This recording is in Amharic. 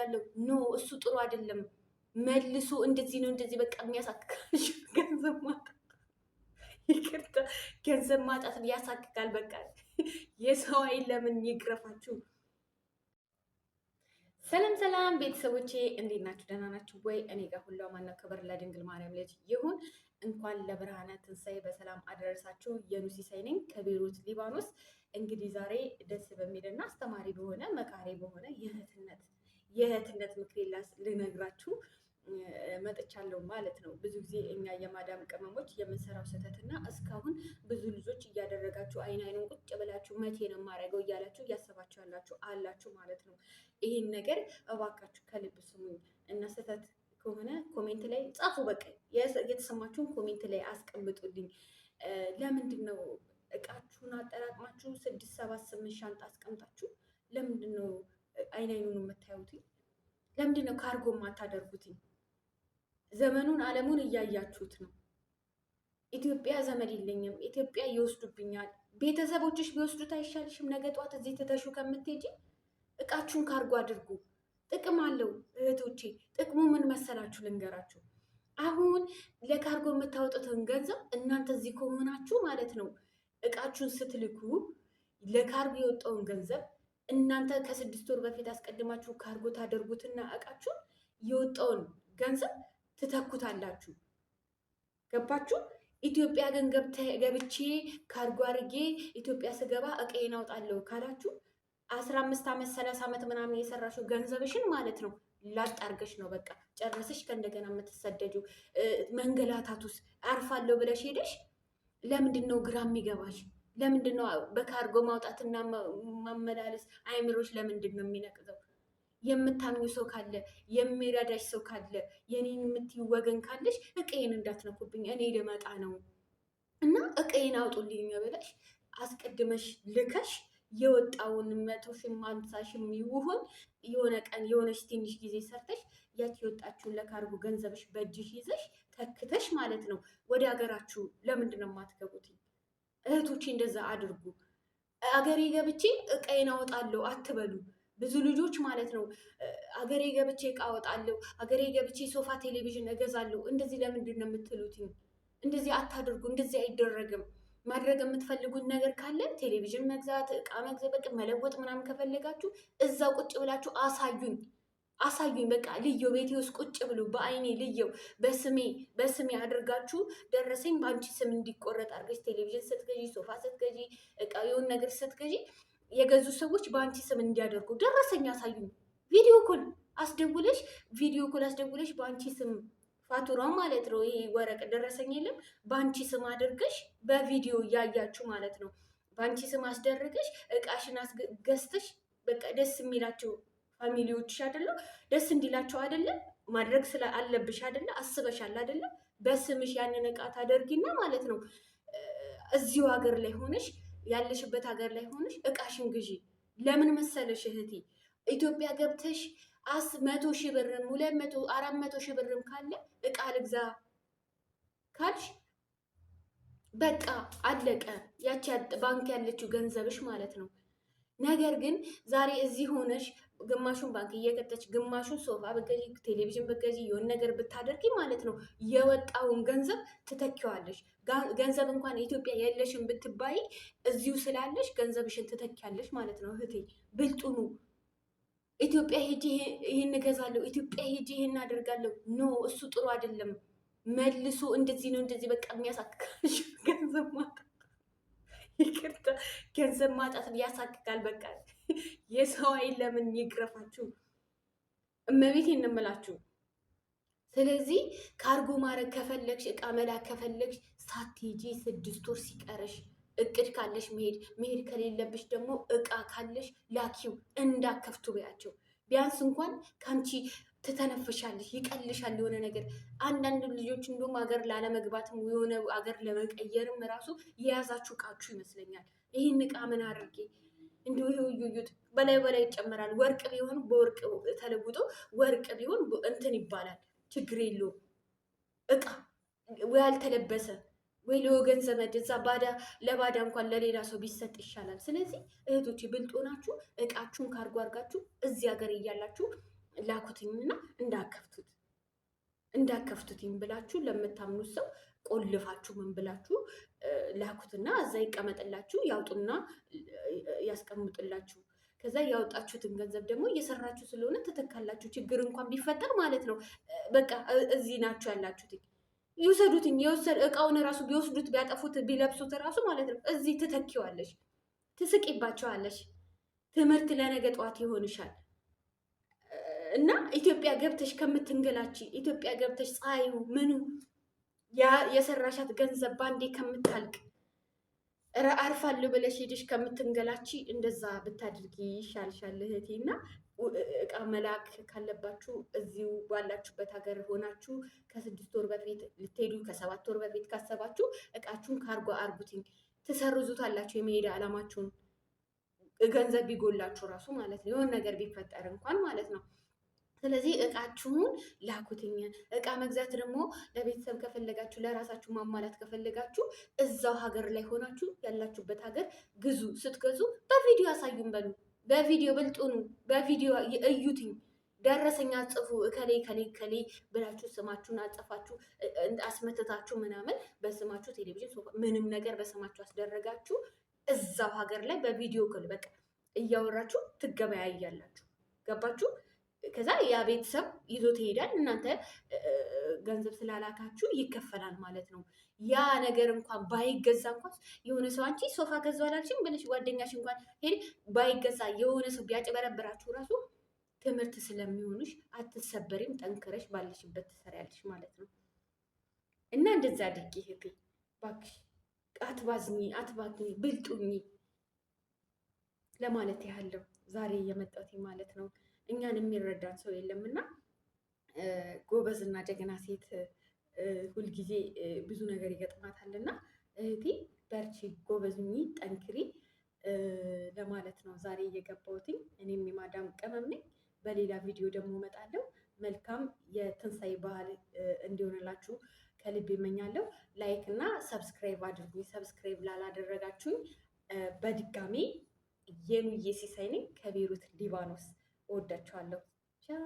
አደርጋለሁ። ኖ እሱ ጥሩ አይደለም። መልሶ እንደዚህ ነው እንደዚህ በቃ የሚያሳክካል። ገንዘብ ማጣት ይቅርታ፣ ገንዘብ ማጣት ያሳክካል። በቃ የሰው አይን ለምን ይግረፋችሁ? ሰላም ሰላም ቤተሰቦቼ እንዴት ናችሁ? ደህና ናችሁ ወይ? እኔ ጋር ሁሉ አማን ነው። ክብር ለድንግል ማርያም ልጅ ይሁን። እንኳን ለብርሃነ ትንሣኤ በሰላም አደረሳችሁ። የኑሲሳይ ነኝ ከቤይሩት ሊባኖስ። እንግዲህ ዛሬ ደስ በሚልና አስተማሪ በሆነ መካሪ በሆነ የእህትነት ምክሬ ልነግራችሁ መጥቻለሁ ማለት ነው። ብዙ ጊዜ እኛ የማዳም ቅመሞች የምንሰራው ስህተትና እስካሁን ብዙ ልጆች እያደረጋችሁ አይኑን ቁጭ ብላችሁ መቼ ነው የማደርገው እያላችሁ እያሰባችሁ አላችሁ ማለት ነው። ይህን ነገር እባካችሁ ከልብ ስሙኝ እና ስህተት ከሆነ ኮሜንት ላይ ጻፉ። በቃ የተሰማችሁን ኮሜንት ላይ አስቀምጡልኝ። ለምንድን ነው እቃችሁን አጠራቅማችሁ 6 7 8 ሻንጣ አስቀምጣችሁ ለምንድን ነው አይኑን የምታዩት? ለምንድን ነው ካርጎ የማታደርጉት? ዘመኑን ዓለሙን እያያችሁት ነው። ኢትዮጵያ ዘመድ የለኝም፣ ኢትዮጵያ ይወስዱብኛል። ቤተሰቦችሽ ቢወስዱት አይሻልሽም? ነገ ጧት እዚህ ትተሹ ከምትሄጂ እቃችሁን ካርጎ አድርጉ። ጥቅም አለው እህቶቼ። ጥቅሙ ምን መሰላችሁ? ልንገራችሁ። አሁን ለካርጎ የምታወጡትን ገንዘብ እናንተ እዚህ ከሆናችሁ ማለት ነው እቃችሁን ስትልኩ ለካርጎ የወጣውን ገንዘብ እናንተ ከ6 ወር በፊት አስቀድማችሁ ካርጎ ታደርጉትና እቃችሁን የወጣውን ገንዘብ ትተኩታላችሁ። ገባችሁ? ኢትዮጵያ ግን ገብቼ ካርጎ አድርጌ ኢትዮጵያ ስገባ እቃዬን አውጣለሁ ካላችሁ 15 ዓመት 30 ዓመት ምናምን የሰራሽው ገንዘብሽን ማለት ነው ላጥ አድርገሽ ነው በቃ ጨረሰሽ ከእንደገና የምትሰደጁ። መንገላታቱስ አርፋለሁ ብለሽ ሄደሽ ለምንድን ነው ግራ የሚገባሽ? ለምንድን ነው በካርጎ ማውጣትና ማመላለስ አይምሮች ለምንድን ነው የሚነቅዘው? የምታምኙ ሰው ካለ የሚረዳሽ ሰው ካለ የኔን የምትይው ወገን ካለሽ እቃዬን እንዳትነኩብኝ እኔ ልመጣ ነው እና እቃዬን አውጡልኝ ብለሽ አስቀድመሽ ልከሽ የወጣውን 100 ሺህ 50 ሺህ ይሁን የሆነ ቀን የሆነች ትንሽ ጊዜ ሰርተሽ ያቺ የወጣችሁን ለካርጎ ገንዘብሽ በእጅሽ ይዘሽ ተክተሽ ማለት ነው ወደ ሀገራችሁ ለምንድን ነው የማትገቡት? እህቶቼ እንደዛ አድርጉ። አገሬ ገብቼ እቃዬን አወጣለሁ አትበሉ። ብዙ ልጆች ማለት ነው አገሬ ገብቼ እቃ አወጣለሁ፣ አገሬ ገብቼ ሶፋ ቴሌቪዥን እገዛለሁ። እንደዚህ ለምንድን ነው የምትሉት? እንደዚህ አታድርጉ። እንደዚህ አይደረግም። ማድረግ የምትፈልጉት ነገር ካለ ቴሌቪዥን መግዛት፣ እቃ መግዛት፣ በቃ መለወጥ ምናምን ከፈለጋችሁ እዛው ቁጭ ብላችሁ አሳዩኝ። በቃ ልየው፣ ቤቴ ውስጥ ቁጭ ብሎ በአይኔ ልየው፣ በስሜ አድርጋችሁ ደረሰኝ በአንቺ ስም እንዲቆረጥ አድርገሽ ቴሌቪዥን ስትገዢ፣ ሶፋ ስትገዢ፣ እቃ የሆነ ነገር ስትገዢ የገዙ ሰዎች በአንቺ ስም እንዲያደርጉ ደረሰኝ አሳዩኝ። ቪዲዮ ኮል አስደውለሽ በአንቺ ስም ፋቱራ ማለት ነው። ይሄ ወረቀት ደረሰኝ የለም በአንቺ ስም አድርገሽ በቪዲዮ እያያችሁ ማለት ነው። በአንቺ ስም አስደርገሽ እቃሽን ገዝተሽ በቃ ደስ የሚላቸው ፋሚሊዎችሽ አይደለ? ደስ እንዲላቸው አይደለ? ማድረግ አለብሽ አይደለ? አስበሻል አይደለ? በስምሽ ያንን እቃ ታደርጊና ማለት ነው እዚሁ ሀገር ላይ ሆነሽ ያለሽበት ሀገር ላይ ሆነሽ እቃሽን ግዢ። ለምን መሰለሽ እህቴ ኢትዮጵያ ገብተሽ 100 ሺህ ብርም 200 400 ሺህ ብርም ካለ እቃ ልግዛ ካልሽ በቃ አለቀ። ያቺ ባንክ ያለችው ገንዘብሽ ማለት ነው። ነገር ግን ዛሬ እዚህ ሆነሽ ግማሹን ባንክ እየከተች ግማሹን ሶፋ በገዢ ቴሌቪዥን በገዢ የሆነ ነገር ብታደርጊ ማለት ነው የወጣውን ገንዘብ ትተኪዋለሽ። ገንዘብ እንኳን ኢትዮጵያ የለሽን ብትባይ እዚሁ ስላለሽ ገንዘብሽን ትተኪያለሽ ማለት ነው እህቴ። ብልጡኑ ኢትዮጵያ ሄጄ ይሄን እገዛለሁ፣ ኢትዮጵያ ሄጄ ይሄን አደርጋለሁ። ኖ እሱ ጥሩ አይደለም። መልሶ እንደዚህ ነው እንደዚህ በቃ የሚያሳክካል። ገንዘብ ማጣት ይቅርታ፣ ገንዘብ ማጣት ያሳክካል። በቃ የሰው አይን ለምን ይግረፋችሁ? እመቤቴ እንምላችሁ። ስለዚህ ካርጎ ማድረግ ከፈለግሽ እቃ መላክ ከፈለግሽ ሳትሄጂ 6 ወር ሲቀረሽ እቅድ ካለሽ መሄድ ከሌለብሽ ደግሞ እቃ ካለሽ ላኪው፣ እንዳከፍቱ በያቸው። ቢያንስ እንኳን ከአንቺ ትተነፍሻለሽ፣ ይቀልሻል የሆነ ነገር። አንዳንድ ልጆች እንደውም ሀገር ላለመግባትም የሆነ ሀገር ለመቀየርም ራሱ የያዛችሁ እቃችሁ ይመስለኛል። ይህን እቃ ምን አድርጌ እንዲሁ ይዩት፣ በላይ ይጨመራል። ወርቅ ቢሆን በወርቅ ተለውጦ ወርቅ ቢሆን እንትን ይባላል፣ ችግር የለውም። እቃ ወይ ያልተለበሰ ወይ ለወገን ዘመድ እዛ ለባዳ እንኳን ለሌላ ሰው ቢሰጥ ይሻላል። ስለዚህ እህቶች ብልጥ ሆናችሁ እቃችሁን ካርጎ አድርጋችሁ እዚህ ሀገር እያላችሁ ላኩትኝና እንዳከፍቱትኝ ብላችሁ ለምታምኑት ሰው ቆልፋችሁ ምን ብላችሁ ላኩትና እዛ ይቀመጥላችሁ፣ ያውጡና ያስቀምጡላችሁ። ከዛ ያወጣችሁትን ገንዘብ ደግሞ እየሰራችሁ ስለሆነ ትተካላችሁ። ችግር እንኳን ቢፈጠር ማለት ነው። በቃ እዚህ ናችሁ ያላችሁት፣ ይውሰዱትኝ። እቃውን ራሱ ቢወስዱት ቢያጠፉት ቢለብሱት ራሱ ማለት ነው። እዚህ ትተኪዋለሽ፣ ትስቂባቸዋለሽ። ትምህርት ለነገ ጠዋት ይሆንሻል። እና ኢትዮጵያ ገብተሽ ከምትንገላች ኢትዮጵያ ገብተሽ ፀሐዩ ምኑ የሰራሻት ገንዘብ ባንዴ ከምታልቅ አርፋለሁ ብለሽ ሄደሽ ከምትንገላች እንደዛ ብታድርጊ ይሻልሻል እህቴ። እና እቃ መላክ ካለባችሁ እዚሁ ባላችሁበት ሀገር ሆናችሁ ከ6 ወር በፊት ልትሄዱ ከ7 ወር በፊት ካሰባችሁ እቃችሁን ካርጎ አርጉትኝ። ትሰርዙታላችሁ የመሄድ አላማችሁን። ገንዘብ ቢጎላችሁ ራሱ ማለት ነው፣ የሆነ ነገር ቢፈጠር እንኳን ማለት ነው። ስለዚህ እቃችሁን ላኩትኝ። እቃ መግዛት ደግሞ ለቤተሰብ ከፈለጋችሁ፣ ለራሳችሁ ማሟላት ከፈለጋችሁ እዛው ሀገር ላይ ሆናችሁ ያላችሁበት ሀገር ግዙ። ስትገዙ በቪዲዮ አሳዩን በሉ፣ በቪዲዮ ብልጡኑ፣ በቪዲዮ እዩትኝ። ደረሰኛ ጽፉ፣ እከሌ ከሌ ከሌ ብላችሁ ስማችሁን አጽፋችሁ አስመትታችሁ ምናምን በስማችሁ ቴሌቪዥን፣ ሶፋ፣ ምንም ነገር በስማችሁ አስደረጋችሁ እዛው ሀገር ላይ በቪዲዮ ክል በቃ እያወራችሁ ትገበያያላችሁ። ገባችሁ? ከዛ ያ ቤተሰብ ይዞ ትሄዳል። እናንተ ገንዘብ ስላላካችሁ ይከፈላል ማለት ነው። ያ ነገር እንኳን ባይገዛ እንኳን የሆነ ሰው አንቺ ሶፋ ገዛ አላልሽም ብለሽ ጓደኛሽ እንኳን ሄድ ባይገዛ የሆነ ሰው ቢያጭበረብራችሁ ራሱ ትምህርት ስለሚሆንሽ አትሰበሪም። ጠንክረሽ ባለሽበት ትሰሪያለሽ ማለት ነው። እና እንደዛ አድርጊ እህቴ እባክሽ። አትባዝኝ፣ አትባክኝ፣ ብልጡኝ ለማለት ያህለው ዛሬ የመጣሁት ማለት ነው። እኛን የሚረዳን ሰው የለምና ጎበዝና ጀግና ሴት ሁልጊዜ ብዙ ነገር ይገጥማታልና እህቴ በርቺ፣ ጎበዝኝ፣ ጠንክሪ ለማለት ነው ዛሬ እየገባሁትኝ። እኔም የማዳም ቅመም ነኝ። በሌላ ቪዲዮ ደግሞ እመጣለሁ። መልካም የትንሳኤ በዓል እንዲሆንላችሁ ከልብ ይመኛለሁ። ላይክ እና ሰብስክራይብ አድርጉኝ። ሰብስክራይብ ላላደረጋችሁኝ በድጋሚ የኑዬ ሲሳይ ነኝ ከቤይሩት ሊባኖስ። እወዳችኋለሁ። ቻው